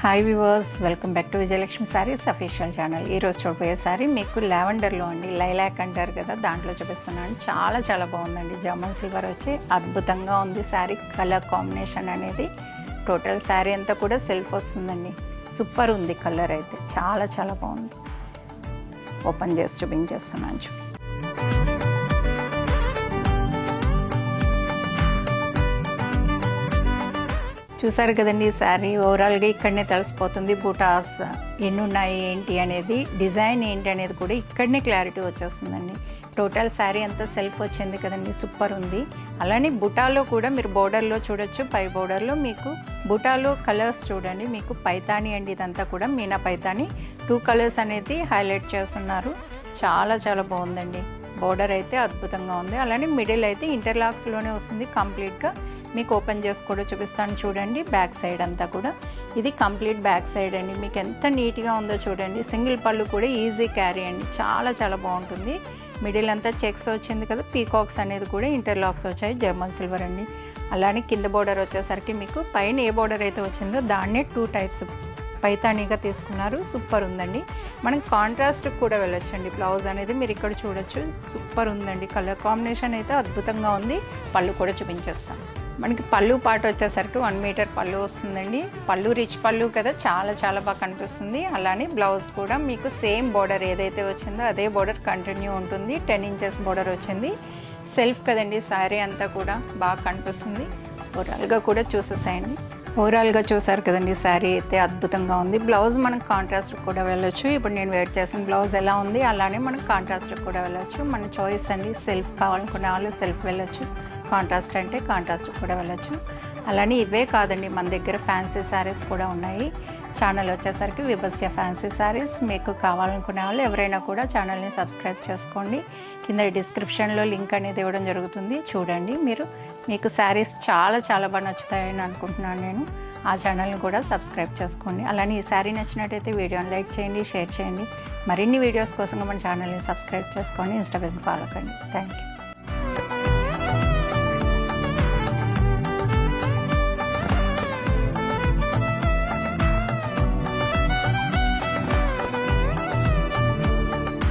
Hi viewers, welcome back to Vijayalakshmi saris official channel. ఈరోజు చూడబోయే శారీ మీకు లావెండర్లో అండి, లైలాక్ అంటారు కదా, దాంట్లో చూపిస్తున్నాను. చాలా చాలా బాగుందండి. జర్మన్ సిల్వర్ వచ్చి అద్భుతంగా ఉంది శారీ. కలర్ కాంబినేషన్ అనేది టోటల్ శారీ అంతా కూడా సెల్ఫ్ వస్తుందండి. సూపర్ ఉంది. కలర్ అయితే చాలా చాలా బాగుంది. ఓపెన్ చేసి చూపించేస్తున్నాను. చూసారు కదండి, ఈ శారీ ఓవరాల్గా ఇక్కడనే తెలిసిపోతుంది. బూటాస్ ఎన్ని ఉన్నాయి ఏంటి అనేది, డిజైన్ ఏంటి అనేది కూడా ఇక్కడనే క్లారిటీ వచ్చేస్తుందండి. టోటల్ శారీ అంతా సెల్ఫ్ వచ్చింది కదండి, సూపర్ ఉంది. అలానే బుటాలో కూడా మీరు బోర్డర్లో చూడొచ్చు. పై బోర్డర్లో మీకు బుటాలో కలర్స్ చూడండి. మీకు పైతాని అండి, ఇదంతా కూడా మీనా పైతాని 2 కలర్స్ అనేది హైలైట్ చేస్తున్నారు. చాలా చాలా బాగుందండి. బోర్డర్ అయితే అద్భుతంగా ఉంది. అలానే మిడిల్ అయితే ఇంటర్లాక్స్లోనే వస్తుంది కంప్లీట్గా. మీకు ఓపెన్ చేసి కూడా చూపిస్తాను చూడండి. బ్యాక్ సైడ్ అంతా కూడా ఇది కంప్లీట్ బ్యాక్ సైడ్ అండి. మీకు ఎంత నీట్గా ఉందో చూడండి. సింగిల్ పళ్ళు కూడా ఈజీ క్యారీ అండి. చాలా చాలా బాగుంటుంది. మిడిల్ అంతా చెక్స్ వచ్చింది కదా, పీకాక్స్ అనేది కూడా ఇంటర్లాక్స్ వచ్చాయి. జర్మన్ సిల్వర్ అండి. అలానే కింద బోర్డర్ వచ్చేసరికి మీకు పైన ఏ బోర్డర్ అయితే వచ్చిందో దాన్నే 2 టైప్స్ పైతానీగా తీసుకున్నారు. సూపర్ ఉందండి. మనం కాంట్రాస్ట్ కూడా వెళ్ళొచ్చండి. బ్లౌజ్ అనేది మీరు ఇక్కడ చూడొచ్చు. సూపర్ ఉందండి. కలర్ కాంబినేషన్ అయితే అద్భుతంగా ఉంది. పళ్ళు కూడా చూపించేస్తాను. మనకి పళ్ళు పాటు వచ్చేసరికి 1 మీటర్ పళ్ళు వస్తుందండి. పళ్ళు రిచ్ పళ్ళు కదా, చాలా చాలా బాగా కనిపిస్తుంది. అలానే బ్లౌజ్ కూడా మీకు సేమ్ బోర్డర్ ఏదైతే వచ్చిందో అదే బోర్డర్ కంటిన్యూ ఉంటుంది. 10 ఇంచెస్ బోర్డర్ వచ్చింది. సెల్ఫ్ కదండి, శారీ అంతా కూడా బాగా కనిపిస్తుంది. ఓవరాల్గా కూడా చూసేసేయండి. ఓవరాల్గా చూసారు కదండి, శారీ అయితే అద్భుతంగా ఉంది. బ్లౌజ్ మనం కాంట్రాస్ట్ కూడా వెళ్ళొచ్చు. ఇప్పుడు నేను వేర్ చేసిన బ్లౌజ్ ఎలా ఉంది అలానే మనం కాంట్రాస్ట్ కూడా వెళ్ళొచ్చు. మన చాయిస్ అండి. సెల్ఫ్ కావాలనుకునే వాళ్ళు సెల్ఫ్ వెళ్ళొచ్చు, కాంట్రాస్ట్ అంటే కాంట్రాస్ట్ కూడా వెళ్ళొచ్చు. అలానే ఇవే కాదండి, మన దగ్గర ఫ్యాన్సీ శారీస్ కూడా ఉన్నాయి. ఛానల్ వచ్చేసరికి విభస్య ఫ్యాన్సీ శారీస్. మీకు కావాలనుకునే వాళ్ళు ఎవరైనా కూడా ఛానల్ని సబ్స్క్రైబ్ చేసుకోండి. కింద డిస్క్రిప్షన్లో లింక్ అనేది ఇవ్వడం జరుగుతుంది, చూడండి. మీకు శారీస్ చాలా చాలా బాగా నచ్చుతాయని అనుకుంటున్నాను నేను. ఆ ఛానల్ని కూడా సబ్స్క్రైబ్ చేసుకోండి. అలానే ఈ శారీ నచ్చినట్టయితే వీడియోని లైక్ చేయండి, షేర్ చేయండి. మరిన్ని వీడియోస్ కోసం మన ఛానల్ని సబ్స్క్రైబ్ చేసుకోండి. ఇన్స్టాగ్రామ్ ఫాలో కండి. Thank you.